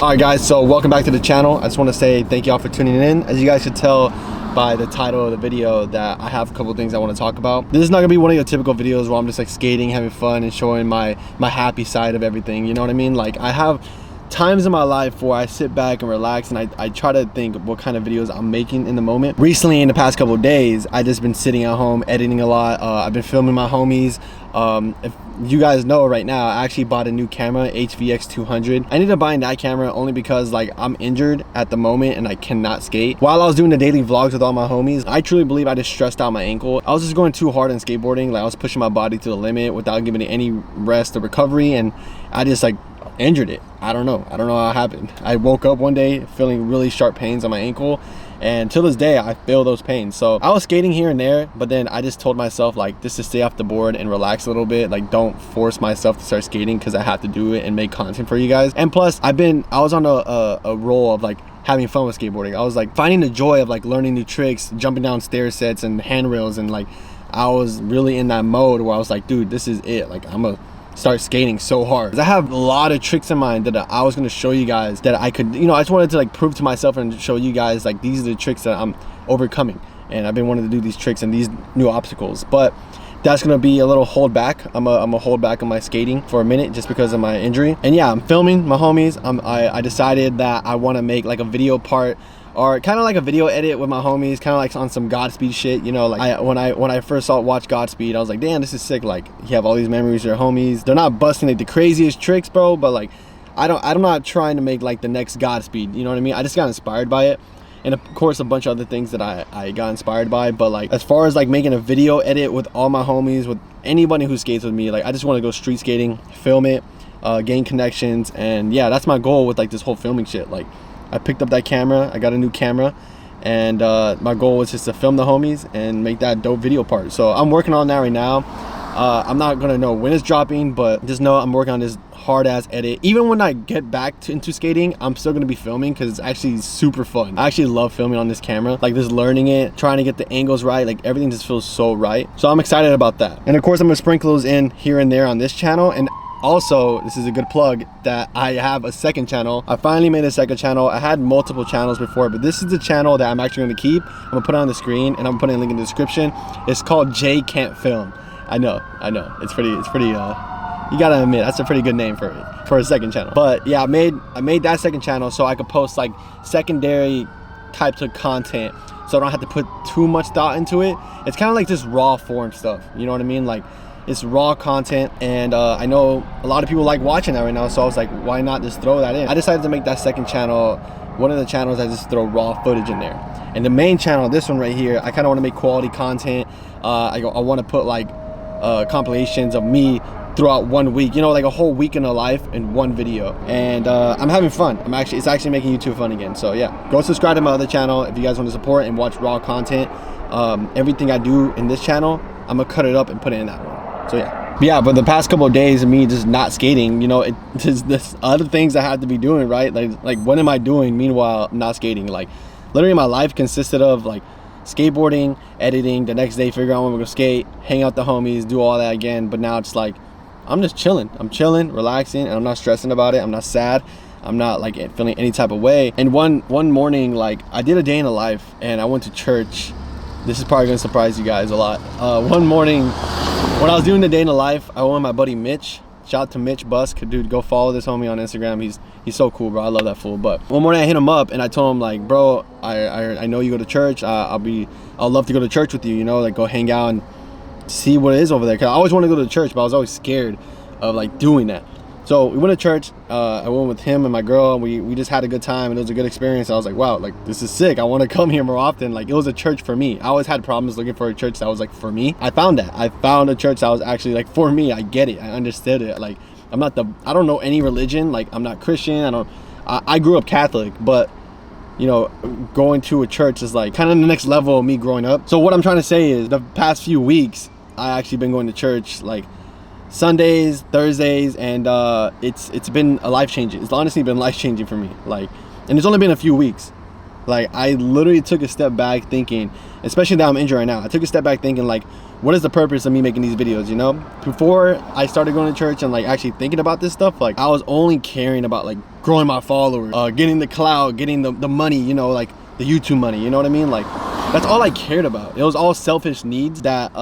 All right guys, so welcome back to the channel. I just want to say thank y'all for tuning in. As you guys could tell by the title of the video that I have a couple things I want to talk about. This is not gonna be one of your typical videos where I'm just like skating, having fun, and showing my happy side of everything, you know what I mean? Like, I have times in my life where I sit back and relax and I try to think what kind of videos I'm making in the moment. Recently, in the past couple of days, I just been sitting at home editing a lot. I've been filming my homies. If you guys know right now, I actually bought a new camera, HVX 200. I ended up buying that camera only because like I'm injured at the moment and I cannot skate. While I was doing the daily vlogs with all my homies, I truly believe I just stressed out my ankle. I was just going too hard on skateboarding. Like, I was pushing my body to the limit without giving it any rest or recovery, and I just like injured it. I don't know how it happened. I woke up one day feeling really sharp pains on my ankle, and till this day I feel those pains. So I was skating here and there, but then I just told myself like just to stay off the board and relax a little bit. Like, don't force myself to start skating because I have to do it and make content for you guys. And plus, I was on a roll of like having fun with skateboarding. I was like finding the joy of like learning new tricks, jumping down stair sets and handrails, and like I was really in that mode where I was like, dude, this is it. Like, I'm a start skating so hard. I have a lot of tricks in mind that I was going to show you guys that I could, I just wanted to like prove to myself and show you guys like these are the tricks that I'm overcoming, and I've been wanting to do these tricks and these new obstacles. But that's going to be a little hold back. I'm a hold back on my skating for a minute just because of my injury. And yeah, I'm filming my homies. I decided that I want to make like a video part, or kind of like a video edit with my homies, kind of like on some Godspeed shit, like when I first watched Godspeed, I was like, damn, this is sick. Like, you have all these memories of your homies. They're not busting like the craziest tricks, bro, but like I'm not trying to make like the next Godspeed, you know what I mean? I just got inspired by it, and of course a bunch of other things that I got inspired by. But like, as far as like making a video edit with all my homies, with anybody who skates with me, like I just want to go street skating, film it, gain connections, and yeah, that's my goal with like this whole filming shit. Like, I picked up that camera, I got a new camera, and my goal was just to film the homies and make that dope video part. So I'm working on that right now. I'm not gonna know when it's dropping, but just know I'm working on this hard ass edit. Even when I get back into skating, I'm still gonna be filming because it's actually super fun. I actually love filming on this camera, like just learning it, trying to get the angles right, like everything just feels so right. So I'm excited about that. And of course, I'm gonna sprinkle those in here and there on this channel. And also, this is a good plug that I have a second channel. I finally made a second channel. I had multiple channels before, but this is the channel that I'm actually going to keep. I'm going to put it on the screen, and I'm putting a link in the description. It's called Jay Can't Film. I know. It's pretty, you gotta admit, that's a pretty good name for it, for a second channel. But yeah, I made that second channel so I could post like secondary types of content, so I don't have to put too much thought into it. It's kind of like just raw form stuff, you know what I mean? Like, it's raw content, and I know a lot of people like watching that right now, so I was like, why not just throw that in? I decided to make that second channel one of the channels I just throw raw footage in there. And the main channel, this one right here, I kind of want to make quality content. I want to put like compilations of me throughout 1 week, like a whole week in a life in one video. And I'm having fun. It's actually making YouTube fun again. So yeah, go subscribe to my other channel if you guys want to support and watch raw content. Everything I do in this channel, I'm gonna cut it up and put it in that one. So yeah, but the past couple of days of me just not skating, there's other things I have to be doing, right? Like what am I doing meanwhile not skating? Like, literally my life consisted of like skateboarding, editing, the next day figure out when we're gonna skate, hang out with the homies, do all that again. But now it's like I'm just chilling. I'm chilling, relaxing, and I'm not stressing about it. I'm not sad. I'm not like feeling any type of way. And one morning, like, I did a day in the life, and I went to church. This is probably gonna surprise you guys a lot. One morning, when I was doing the day in the life, I went with my buddy Mitch. Shout out to Mitch Busk, dude. Go follow this homie on Instagram. He's so cool, bro. I love that fool. But one morning I hit him up and I told him like, bro, I know you go to church. I'll love to go to church with you. Like go hang out and see what it is over there. Cause I always want to go to church, but I was always scared of like doing that. So we went to church. I went with him and my girl, and we just had a good time, and it was a good experience. I was like, wow, like this is sick. I want to come here more often. Like, it was a church for me. I always had problems looking for a church that was like for me. I found that. I found a church that was actually like for me. I get it. I understood it. Like, I don't know any religion. Like, I'm not Christian. I grew up Catholic, but going to a church is like kind of the next level of me growing up. So what I'm trying to say is the past few weeks, I actually been going to church like Sundays, Thursdays, and it's been a life-changing. It's honestly been life-changing for me. Like, and it's only been a few weeks. Like, I literally took a step back thinking, especially that I'm injured right now, I took a step back thinking like, what is the purpose of me making these videos, Before I started going to church and like actually thinking about this stuff, like I was only caring about like growing my followers, getting the clout, getting the money, you know, like the YouTube money, you know what I mean? Like, that's all I cared about. It was all selfish needs that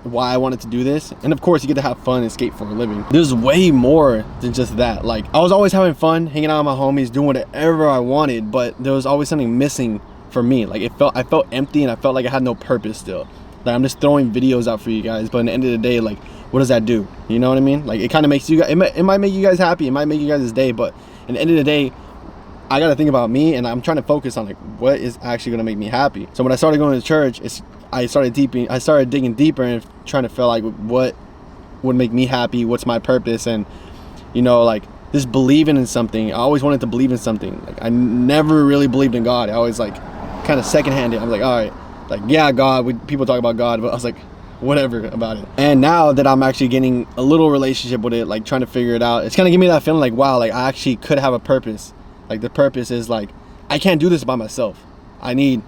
why I wanted to do this. And of course, you get to have fun and skate for a living. There's way more than just that. Like, I was always having fun, hanging out with my homies, doing whatever I wanted, but there was always something missing for me. Like, I felt empty, and I felt like I had no purpose still. Like, I'm just throwing videos out for you guys, but at the end of the day, like, what does that do? You know what I mean? Like, it kind of makes you guys, it might make you guys happy, it might make you guys' day, but at the end of the day, I gotta think about me, and I'm trying to focus on like what is actually gonna make me happy. So when I started going to church, I started digging deeper and trying to feel like what would make me happy, what's my purpose, and you know, like just believing in something. I always wanted to believe in something. Like, I never really believed in God. I always like kind of secondhanded. I was like, all right, like, yeah, God. People talk about God, but I was like, whatever about it. And now that I'm actually getting a little relationship with it, like trying to figure it out, it's kind of giving me that feeling like, wow, like I actually could have a purpose. Like, the purpose is like, I can't do this by myself. I need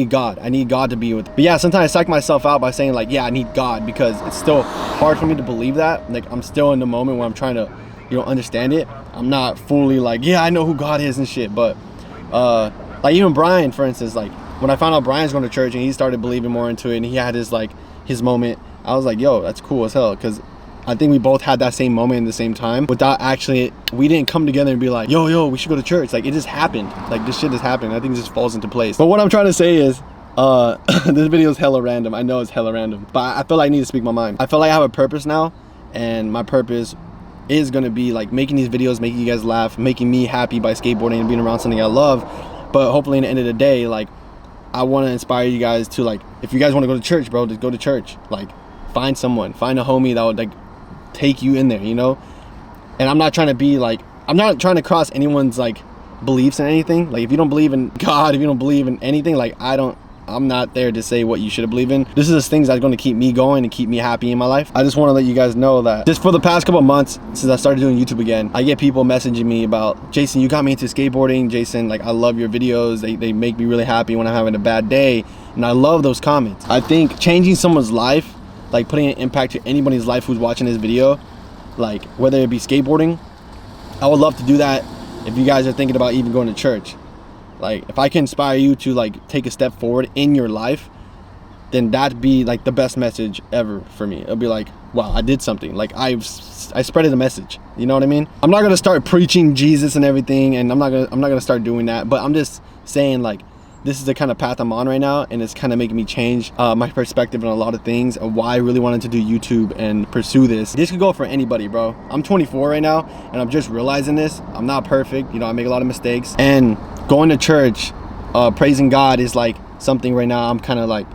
God. I need God to be with me. But yeah, sometimes I psych myself out by saying like, yeah, I need God, because it's still hard for me to believe that. Like, I'm still in the moment where I'm trying to, you know, understand it. I'm not fully like, yeah, I know who God is and shit. But like even Brian, for instance, like when I found out Brian's going to church and he started believing more into it and he had his like his moment, I was like, yo, that's cool as hell, because I think we both had that same moment in the same time without actually, we didn't come together and be like, yo, we should go to church. Like, it just happened. Like, this shit just happened. I think it just falls into place. But what I'm trying to say is, this video is hella random. I know it's hella random, but I feel like I need to speak my mind. I feel like I have a purpose now, and my purpose is gonna be like making these videos, making you guys laugh, making me happy by skateboarding and being around something I love. But hopefully, in the end of the day, like, I want to inspire you guys to, like, if you guys want to go to church, bro, just go to church. Like, find someone, find a homie that would like take you in there, you know. And I'm not trying to be like, I'm not trying to cross anyone's like beliefs in anything. Like, if you don't believe in God, if you don't believe in anything, like, I'm not there to say what you should believe in. This is just things that's going to keep me going and keep me happy in my life. I just want to let you guys know that just for the past couple of months since I started doing YouTube again, I get people messaging me about, Jason, you got me into skateboarding. Jason, like, I love your videos. They make me really happy when I'm having a bad day. And I love those comments. I think changing someone's life, like putting an impact to anybody's life who's watching this video, like whether it be skateboarding, I would love to do that. If you guys are thinking about even going to church, like, if I can inspire you to like take a step forward in your life, then that'd be like the best message ever for me. It'll be like, wow, I did something. Like, I spreaded a message, you know what I mean? I'm not gonna start preaching Jesus and everything, and I'm not gonna start doing that, but I'm just saying, like, this is the kind of path I'm on right now, and it's kind of making me change my perspective on a lot of things and why I really wanted to do YouTube and pursue this. This could go for anybody, bro. I'm 24 right now, and I'm just realizing this. I'm not perfect, you know, I make a lot of mistakes. And going to church, praising God is like something right now I'm kind of like,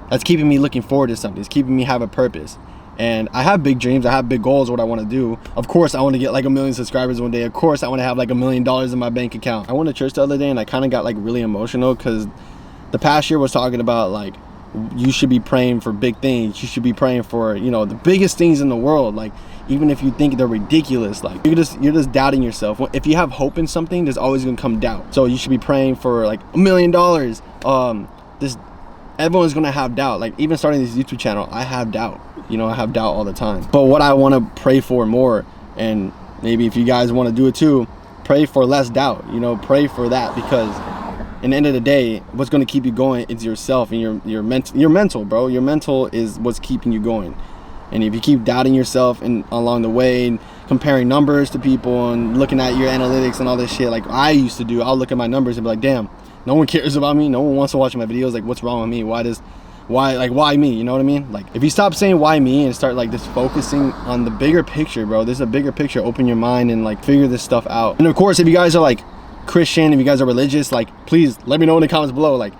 that's keeping me looking forward to something. It's keeping me have a purpose. And I have big dreams, I have big goals, what I want to do. Of course, I want to get like 1 million subscribers one day. Of course, I want to have like $1 million in my bank account. I went to church the other day and I kind of got like really emotional, because the pastor was talking about like, you should be praying for big things. You should be praying for, you know, the biggest things in the world. Like, even if you think they're ridiculous, like you're just doubting yourself. If you have hope in something, there's always gonna come doubt. So you should be praying for like $1 million. Everyone's gonna have doubt. Like, even starting this YouTube channel, I have doubt. You know, I have doubt all the time. But what I want to pray for more, and maybe if you guys want to do it too, pray for less doubt. You know, pray for that, because in the end of the day, what's going to keep you going is yourself and your mental, bro. Your mental is what's keeping you going. And if you keep doubting yourself and along the way, and comparing numbers to people and looking at your analytics and all this shit, like I used to do, I'll look at my numbers and be like, damn, no one cares about me. No one wants to watch my videos. Like, what's wrong with me? Why me? You know what I mean? Like, if you stop saying why me and start like just focusing on the bigger picture, bro, there's a bigger picture. Open your mind and like figure this stuff out. And of course, if you guys are like Christian, if you guys are religious, like, please let me know in the comments below. Like,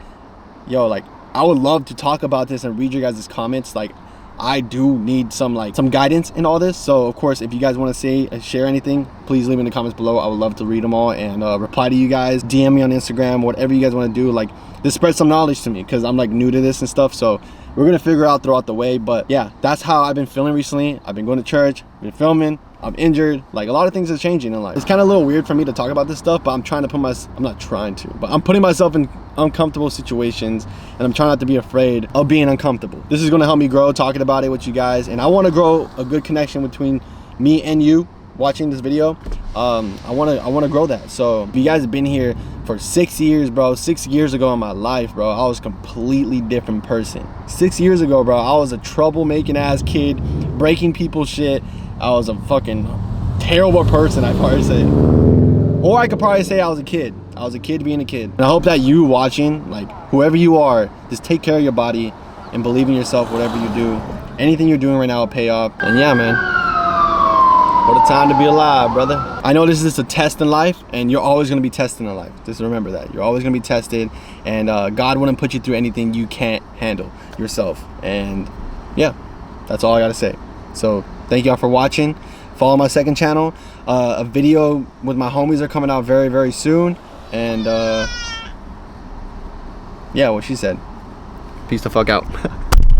yo, like, I would love to talk about this and read your guys' comments. Like, I do need some guidance in all this. So of course, if you guys want to share anything, please leave in the comments below. I would love to read them all and reply to you guys. DM me on Instagram, whatever you guys want to do. Like, just spread some knowledge to me, because I'm like new to this and stuff. So we're gonna figure out throughout the way. But yeah, that's how I've been feeling recently. I've been going to church, been filming, I'm injured. Like, a lot of things are changing in life. It's kind of a little weird for me to talk about this stuff, but I'm putting myself in uncomfortable situations, and I'm trying not to be afraid of being uncomfortable. This is going to help me grow, talking about it with you guys, and I want to grow a good connection between me and you, watching this video, I wanna grow that. So if you guys have been here for 6 years, bro, 6 years ago in my life, bro, I was a completely different person. 6 years ago, bro, I was a troublemaking ass kid, breaking people's shit. I was a fucking terrible person, I'd probably say. Or I could probably say I was a kid. I was a kid being a kid. And I hope that you watching, like whoever you are, just take care of your body and believe in yourself, whatever you do. Anything you're doing right now will pay off. And yeah, man, what a time to be alive, brother. I know this is just a test in life, and you're always gonna be tested in life. Just remember that. You're always gonna be tested, and God wouldn't put you through anything you can't handle yourself. And yeah, that's all I gotta say. So thank y'all for watching. Follow my second channel. A video with my homies are coming out very, very soon. And yeah, what she said. Peace the fuck out.